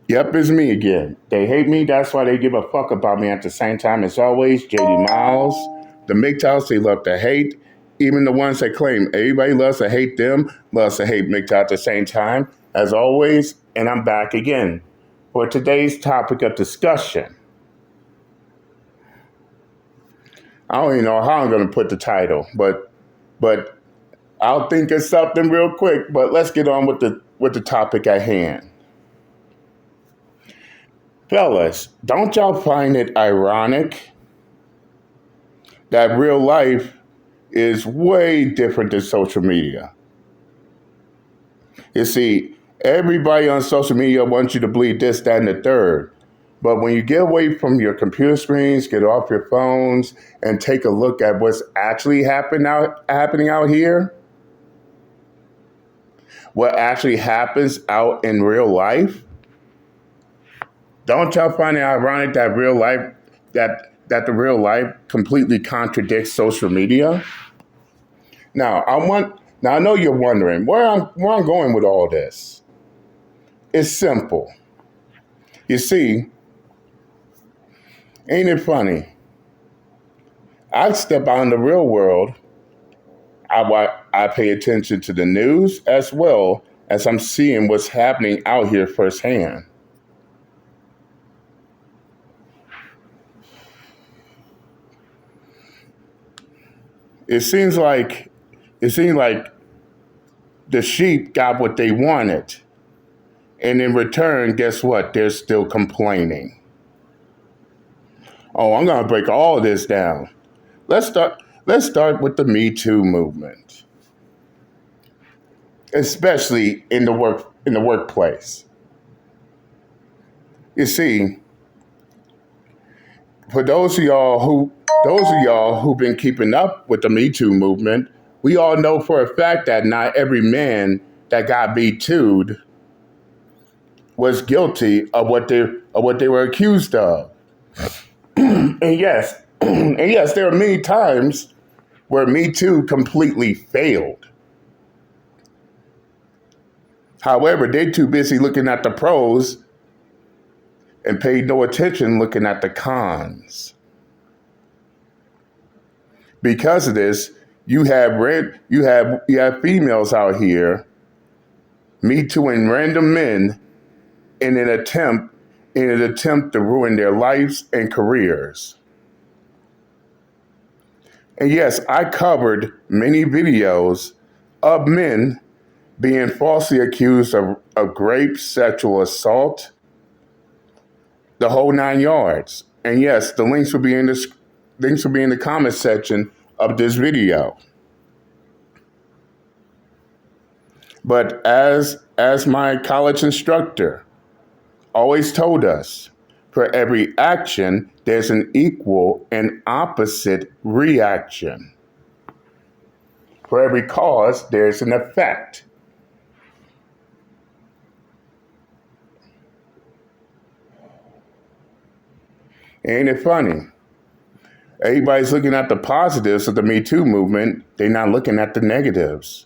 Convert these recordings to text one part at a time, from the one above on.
Yep, it's me again. They hate me, that's why they give a fuck about me at the same time. As always, JD Miles. The MGTOWs, they love to hate. Even the ones that claim everybody loves to hate them, loves to hate MGTOW at the same time. As always, and I'm back again for today's topic of discussion. I don't even know how I'm going to put the title, but I'll think of something real quick. But let's get on with the topic at hand. Fellas, don't y'all find it ironic that real life is way different than social media? You see, everybody on social media wants you to believe this, that, and the third. But when you get away from your computer screens, get off your phones, and take a look at what's actually happening out here, what actually happens out in real life, don't y'all find it ironic that real life, that the real life completely contradicts social media? Now, I know you're wondering where I'm going with all this. It's simple. You see, ain't it funny? I step out in the real world. I pay attention to the news as well as I'm seeing what's happening out here firsthand. It seems like the sheep got what they wanted, and in return, guess what? They're still complaining. Oh, I'm gonna break all of this down. Let's start. Let's start with the Me Too movement, especially in the workplace. You see, for those of y'all who've been keeping up with the Me Too movement, we all know for a fact that not every man that got Me Too'd was guilty of what they were accused of. And yes, and yes, there are many times where Me Too completely failed. However, they're too busy looking at the pros and paid no attention looking at the cons. Because of this, you have females out here Me Tooing random men in an attempt to ruin their lives and careers. And yes, I covered many videos of men being falsely accused of rape, sexual assault, the whole 9 yards. And yes, the links will be in the comment section of this video. But as my college instructor always told us, for every action, there's an equal and opposite reaction. For every cause, there's an effect. Ain't it funny? Everybody's looking at the positives of the Me Too movement. They're not looking at the negatives.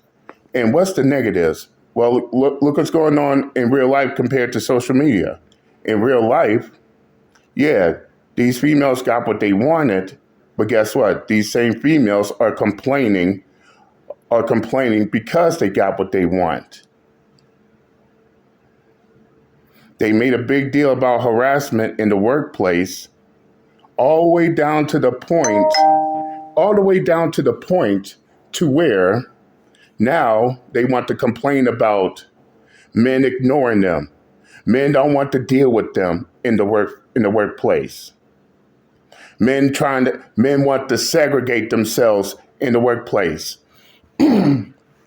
And what's the negatives? Well, look what's going on in real life compared to social media. In real life, yeah, these females got what they wanted, but guess what? These same females are complaining because they got what they want. They made a big deal about harassment in the workplace, all the way down to the point to where now they want to complain about men ignoring them. Men don't want to deal with them in the workplace. Men want to segregate themselves in the workplace.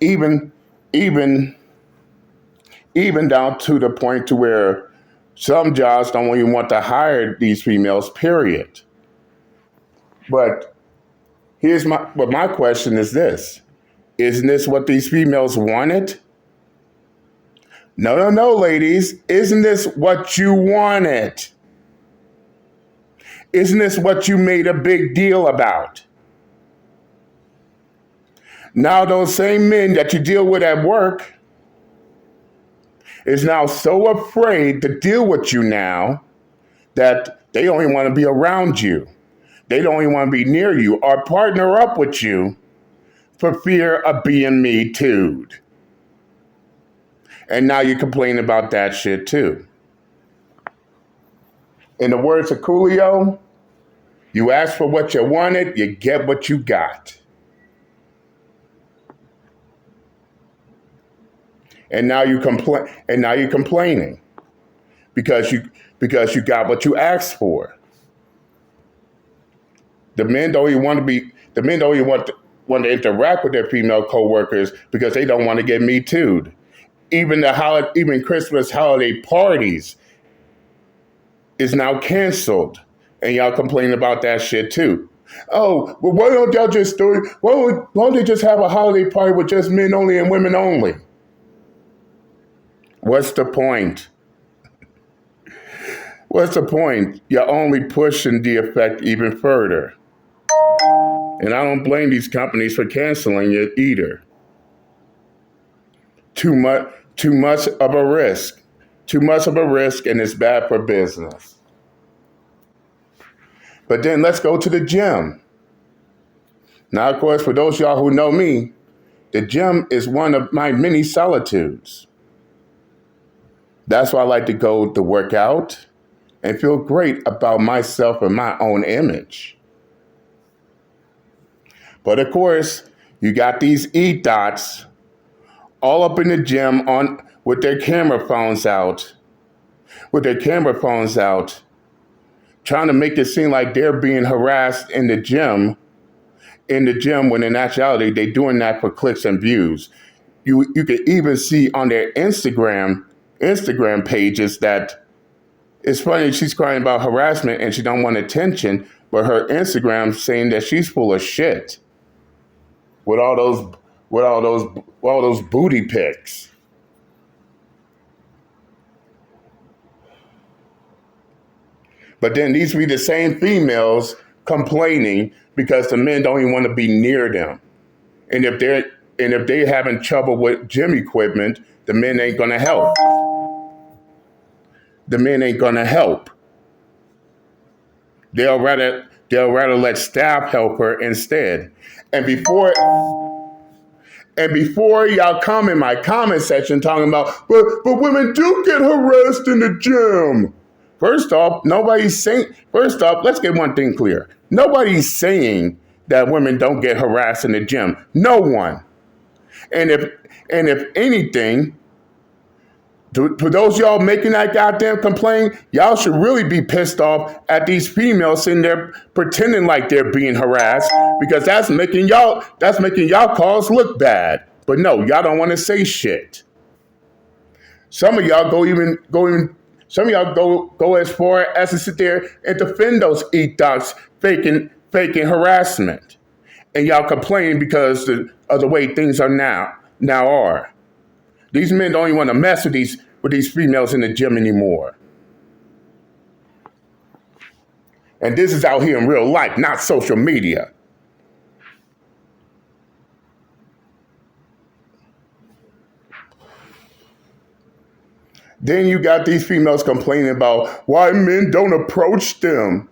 even even even down to the point to where some jobs don't even want to hire these females, period. But my question is this. Isn't this what these females wanted? No, ladies. Isn't this what you wanted? Isn't this what you made a big deal about? Now those same men that you deal with at work, is now so afraid to deal with you now that they don't even want to be around you. They don't even want to be near you or partner up with you for fear of being me too'd. And now you complain about that shit too. In the words of Coolio, you ask for what you wanted, you get what you got. And now you complain. And now you're complaining because you got what you asked for. The men don't even want to be. The men don't even want to interact with their female coworkers because they don't want to get me too'd. Even Christmas holiday parties is now canceled, and y'all complain about that shit too. Oh, well, why don't y'all just do it? Why don't they just have a holiday party with just men only and women only? What's the point? What's the point? You're only pushing the effect even further. And I don't blame these companies for canceling it either. Too much of a risk. Too much of a risk, and it's bad for business. But then let's go to the gym. Now, of course, for those of y'all who know me, the gym is one of my many solitudes. That's why I like to go to work out and feel great about myself and my own image. But of course, you got these EDOTs all up in the gym with their camera phones out, trying to make it seem like they're being harassed in the gym when in actuality they're doing that for clicks and views. You can even see on their Instagram pages that it's funny, she's crying about harassment and she don't want attention, but her Instagram saying that she's full of shit with all those booty pics. But then these be the same females complaining because the men don't even want to be near them. And if they're having trouble with gym equipment, the men ain't gonna help. They'll rather let staff help her instead. And before y'all come in my comment section talking about, but women do get harassed in the gym. First off, let's get one thing clear. Nobody's saying that women don't get harassed in the gym. No one. And if anything, for those y'all making that goddamn complaint, y'all should really be pissed off at these females sitting there pretending like they're being harassed, because that's making y'all cause look bad. But no, y'all don't want to say shit. Some of y'all go as far as to sit there and defend those EDOTs faking harassment. And y'all complain because of the way things are now are. These men don't even want to mess with these females in the gym anymore. And this is out here in real life, not social media. Then you got these females complaining about why men don't approach them.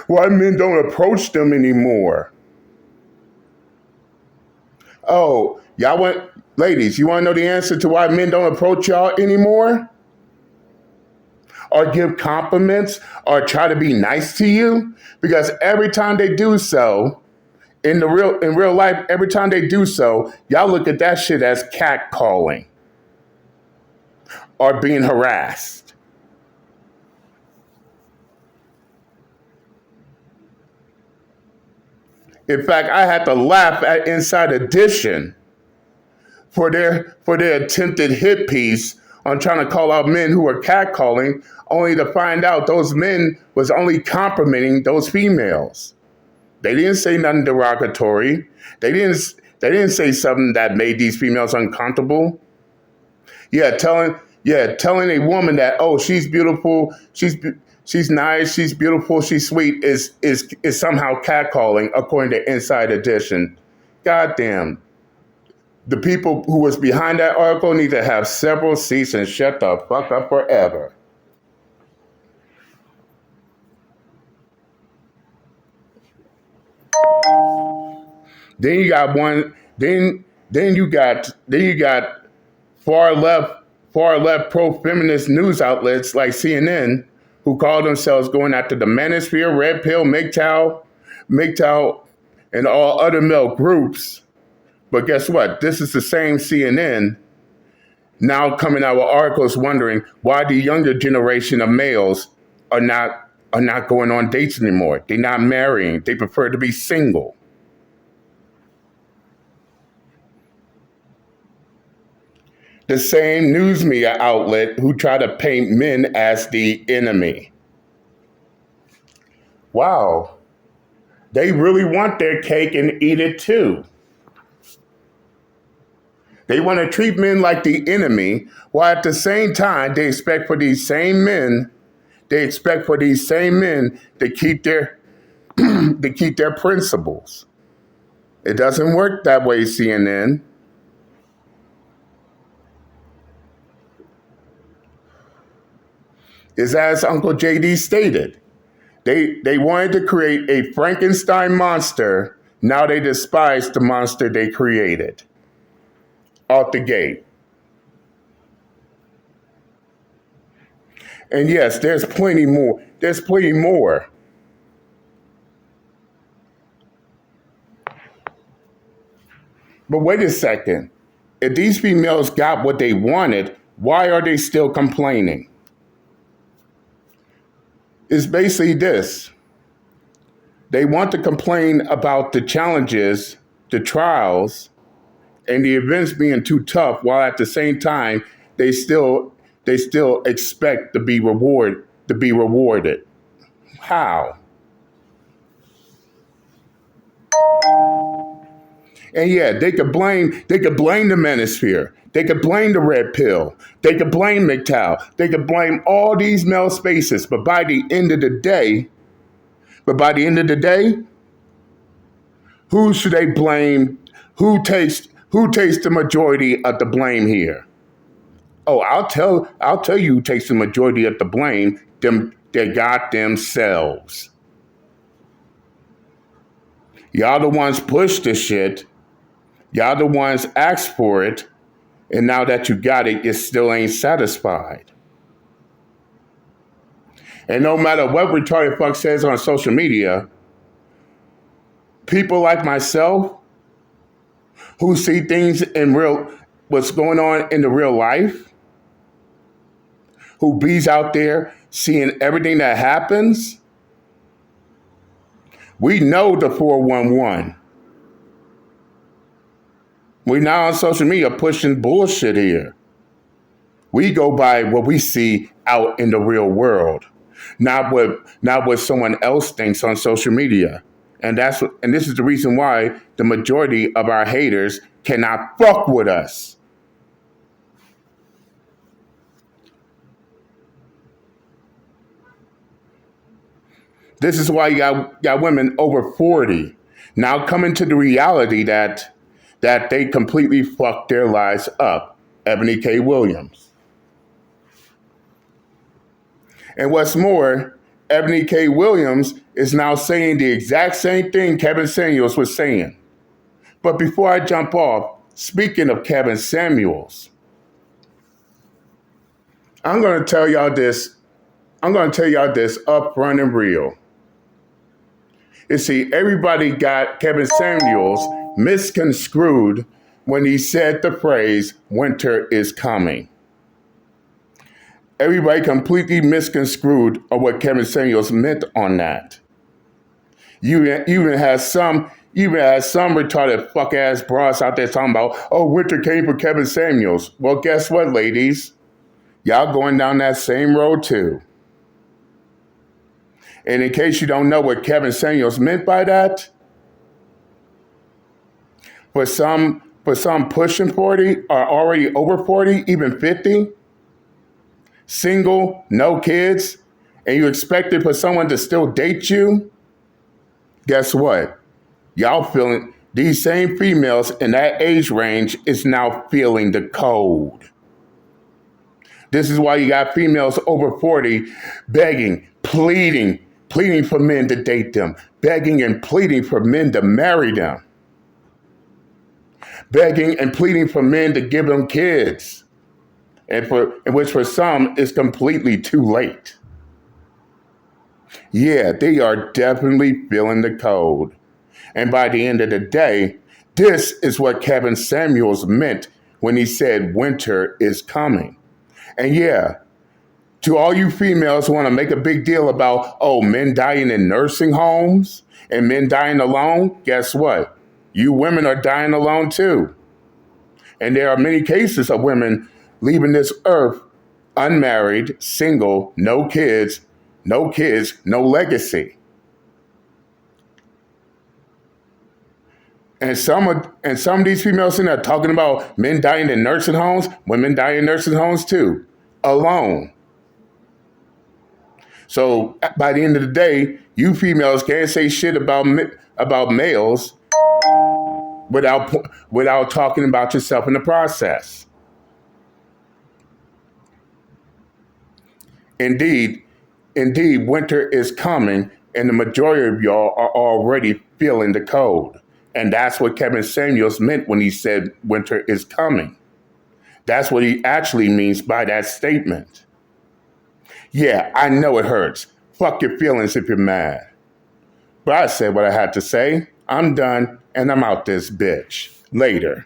Why men don't approach them anymore. Oh, ladies, you want to know the answer to why men don't approach y'all anymore? Or give compliments or try to be nice to you? Because every time they do so, in real life, every time they do so, y'all look at that shit as catcalling or being harassed. In fact, I had to laugh at Inside Edition for their attempted hit piece on trying to call out men who were catcalling, only to find out those men was only complimenting those females. They didn't say nothing derogatory. They didn't say something that made these females uncomfortable. Telling a woman that, oh, she's beautiful, she's nice, she's beautiful, she's sweet is somehow catcalling, according to Inside Edition. Goddamn. The people who was behind that article need to have several seats and shut the fuck up forever. Then you got one. Then you got far left pro feminist news outlets like CNN who call themselves going after the manosphere, red pill, MGTOW, and all other male groups. But guess what? This is the same CNN now coming out with articles wondering why the younger generation of males are not going on dates anymore. They're not marrying. They prefer to be single. The same news media outlet who try to paint men as the enemy. Wow, they really want their cake and eat it too. They want to treat men like the enemy, while at the same time they expect for these same men to keep their to keep their principles. It doesn't work that way, CNN. Is as Uncle JD stated. They wanted to create a Frankenstein monster. Now they despise the monster they created. Out the gate. And yes, there's plenty more. There's plenty more. But wait a second. If these females got what they wanted, why are they still complaining? It's basically this. They want to complain about the challenges, the trials, and the events being too tough, while at the same time they still expect to be rewarded. How? And yeah, they could blame the manosphere. They could blame the red pill. They could blame MGTOW. They could blame all these male spaces. But by the end of the day, who should they blame? Who takes the majority of the blame here? Oh, I'll tell you who takes the majority of the blame. They got themselves. Y'all the ones push the shit. Y'all the ones asked for it. And now that you got it, you still ain't satisfied. And no matter what retarded fuck says on social media, people like myself who see things what's going on in the real life, who bees out there seeing everything that happens, we know the 411. We're now on social media pushing bullshit here. We go by what we see out in the real world, not what someone else thinks on social media. And this is the reason why the majority of our haters cannot fuck with us. This is why you got women over 40 now coming to the reality that they completely fucked their lives up. Ebony K. Williams. And what's more, Ebony K. Williams is now saying the exact same thing Kevin Samuels was saying. But before I jump off, speaking of Kevin Samuels, I'm going to tell y'all this up front and real. You see, everybody got Kevin Samuels misconstrued when he said the phrase, "winter is coming." Everybody completely misconstrued of what Kevin Samuels meant on that. You even had some retarded fuck ass bras out there talking about, oh, winter came for Kevin Samuels. Well, guess what, ladies? Y'all going down that same road too. And in case you don't know what Kevin Samuels meant by that, for some pushing 40 or already over 40, even 50, single, no kids, and you expected for someone to still date you, guess what? Y'all feeling These same females in that age range is now feeling the cold. This is why you got females over 40 begging, pleading for men to date them, begging and pleading for men to marry them, begging and pleading for men to give them kids, and which for some is completely too late. Yeah, they are definitely feeling the cold. And by the end of the day, this is what Kevin Samuels meant when he said winter is coming. And yeah, to all you females who want to make a big deal about, oh, men dying in nursing homes and men dying alone, guess what? You women are dying alone too. And there are many cases of women leaving this earth unmarried, single, no kids, no legacy. And some of these females in there talking about men dying in nursing homes, women dying in nursing homes too, alone. So by the end of the day, you females can't say shit about males without talking about yourself in the process. Indeed, winter is coming, and the majority of y'all are already feeling the cold. And that's what Kevin Samuels meant when he said winter is coming. That's what he actually means by that statement. Yeah, I know it hurts. Fuck your feelings if you're mad. But I said what I had to say. I'm done, and I'm out this bitch. Later.